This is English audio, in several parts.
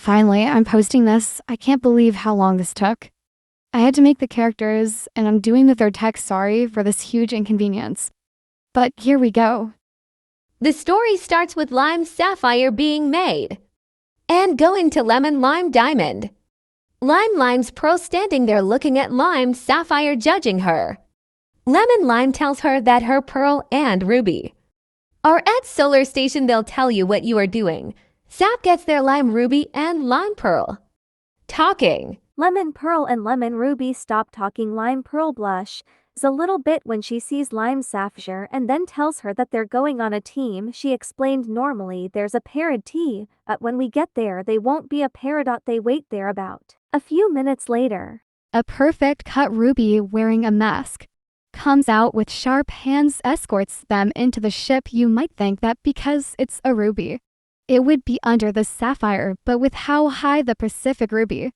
Finally, I'm posting this. I can't believe how long this took. I had to make the characters, and I'm doing the third text sorry for this huge inconvenience. But here we go. The story starts with Lime Sapphire being made and going to Lemon Lime Diamond. Lime's Pearl standing there looking at Lime Sapphire judging her. Lemon Lime tells her that her Pearl and Ruby are at Solar Station. They'll tell you what you are doing. Sap gets their Lime Ruby and Lime Pearl talking. Lemon Pearl and Lemon Ruby stop talking. Lime Pearl blushes a little bit when she sees Lime Sapphire and then tells her that they're going on a team. She explained normally there's a paired tea, but when we get there they won't be a pair. They wait there about a few minutes later. A perfect cut Ruby wearing a mask comes out with sharp hands, escorts them into the ship. You might think that because it's a ruby, it would be under the sapphire, but with how high the Pacific Ruby,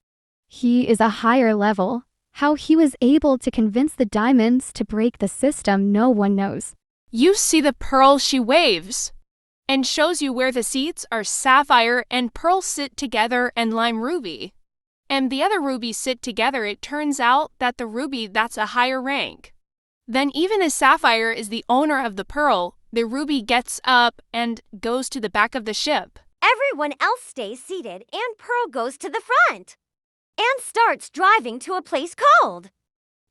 he is a higher level. How he was able to convince the diamonds to break the system, no one knows. You see the pearl she waves and shows you where the seats are sapphire and pearl sit together and lime ruby. And the other rubies sit together. It turns out that the ruby, that's a higher rank. Then even as sapphire is the owner of the pearl, the ruby gets up and goes to the back of the ship. Everyone else stays seated and Pearl goes to the front and starts driving to a place called.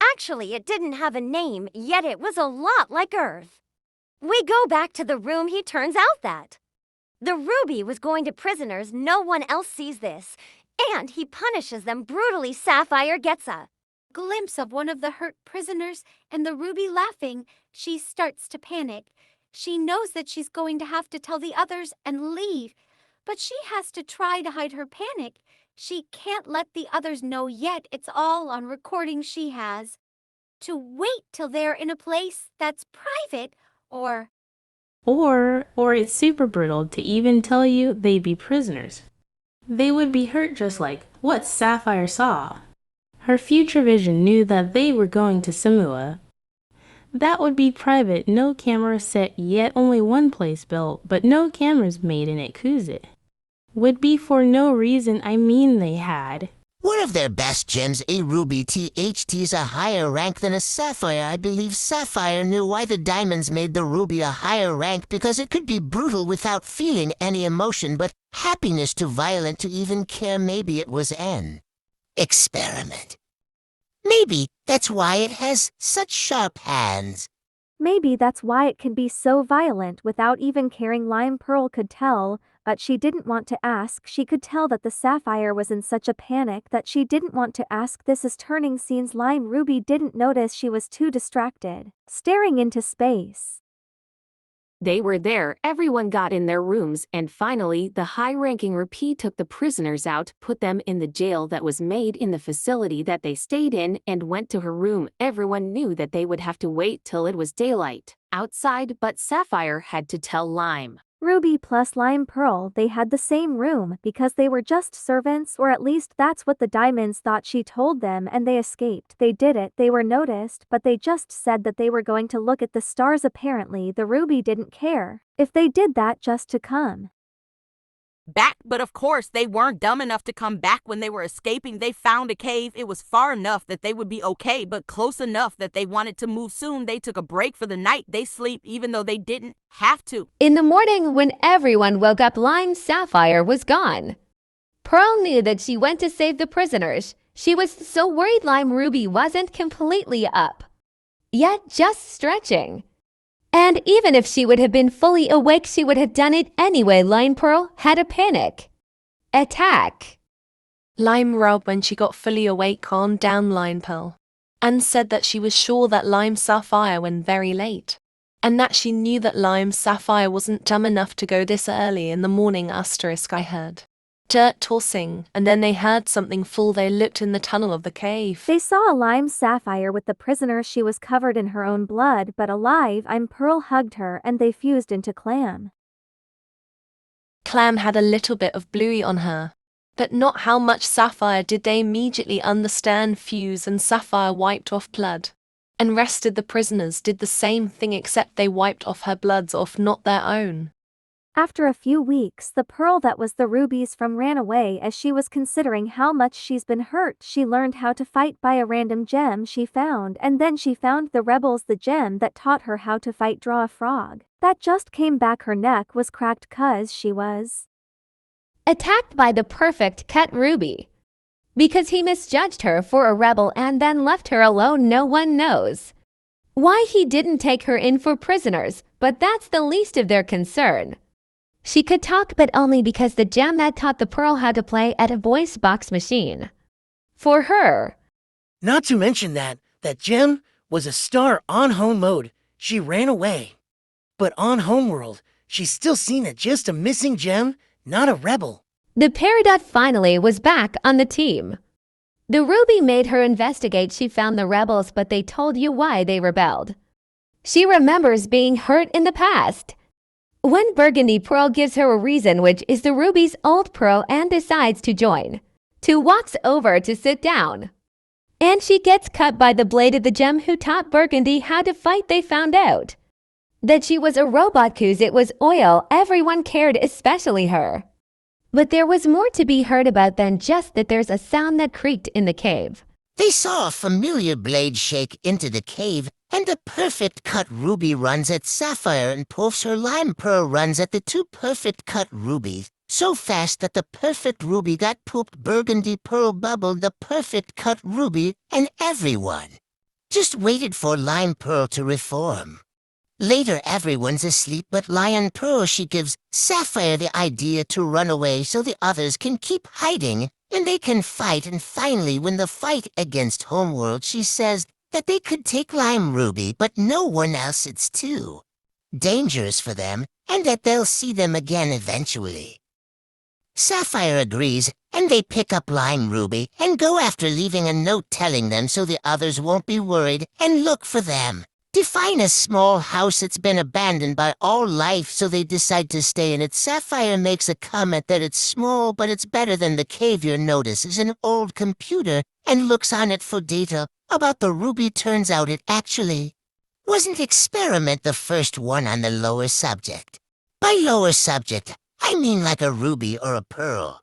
Actually, it didn't have a name, yet it was a lot like Earth. We go back to the room. He turns out that the ruby was going to prisoners. No one else sees this, and he punishes them brutally. Sapphire gets a glimpse of one of the hurt prisoners and the ruby laughing. She starts to panic. She knows that she's going to have to tell the others and leave, but she has to try to hide her panic. She can't let the others know yet. It's all on recording. She has to wait till they're in a place that's private or it's super brutal to even tell you they'd be prisoners. They would be hurt just like what Sapphire saw. Her future vision knew that they were going to Samua. That would be private, no camera set, yet only one place built, but no cameras made in it. Kuzit would be for no reason. I mean, they had one of their best gems, a ruby. THT's a higher rank than a sapphire. I believe Sapphire knew why the diamonds made the ruby a higher rank, because it could be brutal without feeling any emotion, but happiness too violent to even care. Maybe it was an experiment. Maybe that's why it has such sharp hands. Maybe that's why it can be so violent without even caring. Lime Pearl could tell, but she didn't want to ask. She could tell that the sapphire was in such a panic that she didn't want to ask. This is turning scenes. Lime Ruby didn't notice. She was too distracted, staring into space. They were there. Everyone got in their rooms, and finally, the high-ranking Ruby took the prisoners out, put them in the jail that was made in the facility that they stayed in, and went to her room. Everyone knew that they would have to wait till it was daylight outside, but Sapphire had to tell Lime Ruby plus Lime Pearl, they had the same room because they were just servants, or at least that's what the diamonds thought. She told them and they escaped. They did it. They were noticed, but they just said that they were going to look at the stars. Apparently, the Ruby didn't care if they did that just to come back, but of course they weren't dumb enough to come back when they were escaping. They found a cave. It was far enough that they would be okay, but close enough that they wanted to move soon. They took a break for the night. They sleep even though they didn't have to. In the morning, when everyone woke up, Lime Sapphire was gone. Pearl knew that she went to save the prisoners. She was so worried Lime Ruby wasn't completely up, yet just stretching. And even if she would have been fully awake, she would have done it anyway. Lime Pearl had a panic attack. Lime Rub, when she got fully awake, calmed down Lime Pearl and said that she was sure that Lime Sapphire went very late, and that she knew that Lime Sapphire wasn't dumb enough to go this early in the morning. Asterisk, I heard dirt tossing, and then they heard something fall. They looked in the tunnel of the cave. They saw a Lime Sapphire with the prisoner. She was covered in her own blood, but alive. Lime Pearl hugged her and they fused into Clam. Clam had a little bit of bluey on her, but not how much. Sapphire did. They immediately understand fuse, and Sapphire wiped off blood and rested. The prisoners did the same thing, except they wiped off her bloods off, not their own. After a few weeks, the pearl that was the ruby's from ran away. As she was considering how much she's been hurt, she learned how to fight by a random gem she found, and then she found the rebels the gem that taught her how to fight draw a frog. That just came back. Her neck was cracked 'cause she was attacked by the perfect cut Ruby. Because he misjudged her for a rebel and then left her alone, no one knows why he didn't take her in for prisoners, but that's the least of their concern. She could talk, but only because the gem that taught the pearl how to play at a voice box machine. For her. Not to mention that gem was a star on home mode. She ran away. But on homeworld, she's still seen as just a missing gem, not a rebel. The Peridot finally was back on the team. The Ruby made her investigate. She found the rebels, but they told you why they rebelled. She remembers being hurt in the past. When Burgundy Pearl gives her a reason, which is the Ruby's old pearl, and decides to join. Two walks over to sit down. And she gets cut by the blade of the gem who taught Burgundy how to fight. They found out that she was a robot cause it was oil. Everyone cared, especially her. But there was more to be heard about than just that there's a sound that creaked in the cave. They saw a familiar blade shake into the cave, and the perfect cut ruby runs at Sapphire, and Puffs her lime pearl runs at the two perfect cut rubies. So fast that the perfect ruby got pooped. Burgundy Pearl bubbled the perfect cut ruby, and everyone just waited for Lime Pearl to reform. Later, everyone's asleep but Lion Pearl. She gives Sapphire the idea to run away so the others can keep hiding and they can fight. And finally, when the fight against Homeworld, she says that they could take Lime Ruby, but no one else. It's too dangerous for them, and that they'll see them again eventually. Sapphire agrees, and they pick up Lime Ruby and go after, leaving a note telling them so the others won't be worried and look for them. To find a small house that's been abandoned by all life, so they decide to stay in it. Sapphire makes a comment that it's small, but it's better than the cave. You notices an old computer and looks on it for data about the ruby. Turns out it actually wasn't experiment the first one on the lower subject. By lower subject, I mean like a ruby or a pearl.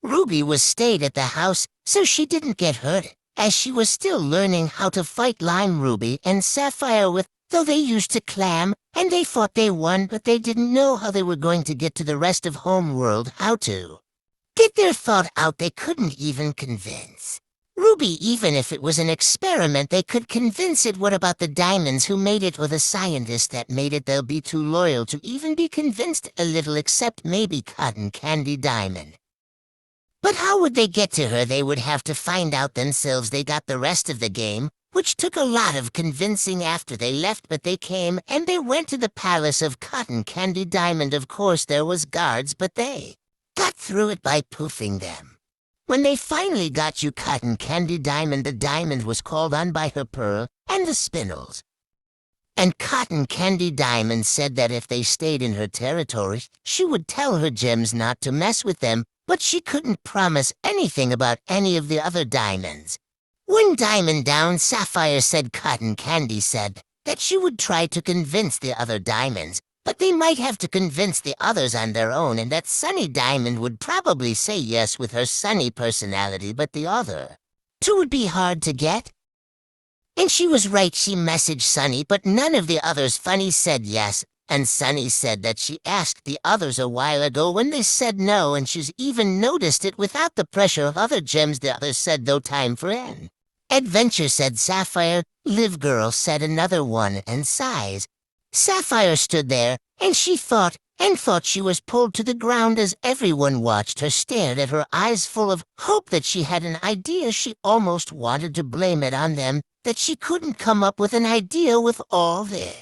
Ruby was stayed at the house, so she didn't get hurt, as she was still learning how to fight Lime Ruby and Sapphire with, though they used to clam, and they thought they won, but they didn't know how they were going to get to the rest of Homeworld, how to get their thought out. They couldn't even convince Ruby. Even if it was an experiment, they could convince it. What about the diamonds? Who made it? Or the scientist that made it? They'll be too loyal to even be convinced a little, except maybe Cotton Candy Diamond. But how would they get to her? They would have to find out themselves. They got the rest of the game, which took a lot of convincing after they left, but they came, and they went to the palace of Cotton Candy Diamond. Of course there was guards, but they got through it by poofing them. When they finally got you Cotton Candy Diamond, the diamond was called on by her pearl and the spindles. And Cotton Candy Diamond said that if they stayed in her territory, she would tell her gems not to mess with them, but she couldn't promise anything about any of the other diamonds. One diamond down, Sapphire said Cotton Candy said that she would try to convince the other diamonds, but they might have to convince the others on their own, and that Sunny Diamond would probably say yes with her sunny personality, but the other two would be hard to get. And she was right. She messaged Sunny, but none of the others funny said yes. And Sunny said that she asked the others a while ago when they said no, and she's even noticed it without the pressure of other gems. The others said no time for an adventure, said Sapphire. Live girl, said another one, and sighs. Sapphire stood there, and she thought she was pulled to the ground as everyone watched her, stared at her, eyes full of hope that she had an idea. She almost wanted to blame it on them, that she couldn't come up with an idea with all their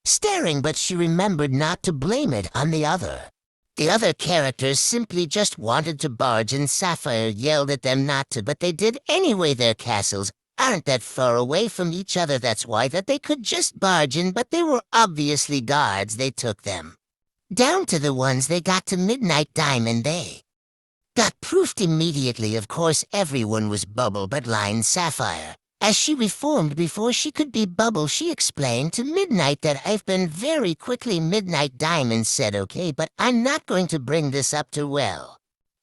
staring, but she remembered not to blame it on the other. The other characters simply just wanted to barge, and Sapphire yelled at them not to, but they did anyway. Their castles aren't that far away from each other. That's why that they could just barge in, but they were obviously guards. They took them down to the ones they got to Midnight Diamond. They got proofed immediately. Of course, everyone was bubble but Line Sapphire. As she reformed before she could be Bubble, she explained to Midnight that I've been very quickly. Midnight Diamond said okay, but I'm not going to bring this up to well.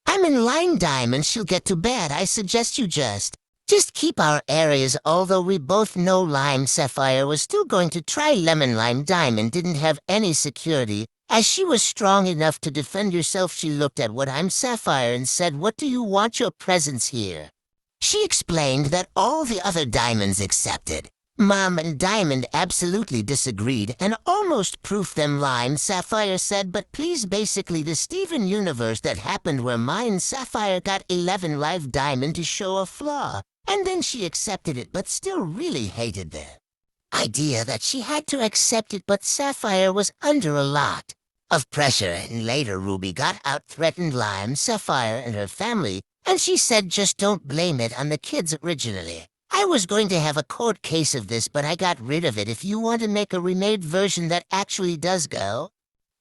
I'm in Lime Diamond, she'll get too bad. I suggest you just keep our areas, although we both know Lime Sapphire was still going to try. Lemon Lime Diamond didn't have any security. As she was strong enough to defend herself, she looked at what I'm Sapphire and said, "What do you want your presence here?" She explained that all the other diamonds accepted. Mom and Diamond absolutely disagreed and almost proofed them. Lime Sapphire said, "But please, basically the Steven universe that happened where mine Sapphire got 11 live Diamond to show a flaw, and then she accepted it but still really hated the idea that she had to accept it, but Sapphire was under a lot of pressure, and later Ruby got out, threatened Lime Sapphire and her family, and she said just don't blame it on the kids originally. I was going to have a court case of this, but I got rid of it. If you want to make a remade version that actually does go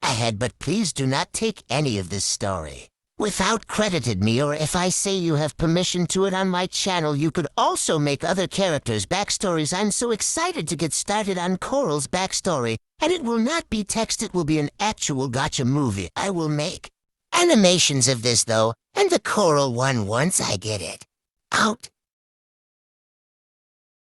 ahead, but please do not take any of this story without credited me, or if I say you have permission to it on my channel. You could also make other characters' backstories. I'm so excited to get started on Coral's backstory, and it will not be text, it will be an actual gotcha movie. I will make animations of this though, and the Coral one once I get it out.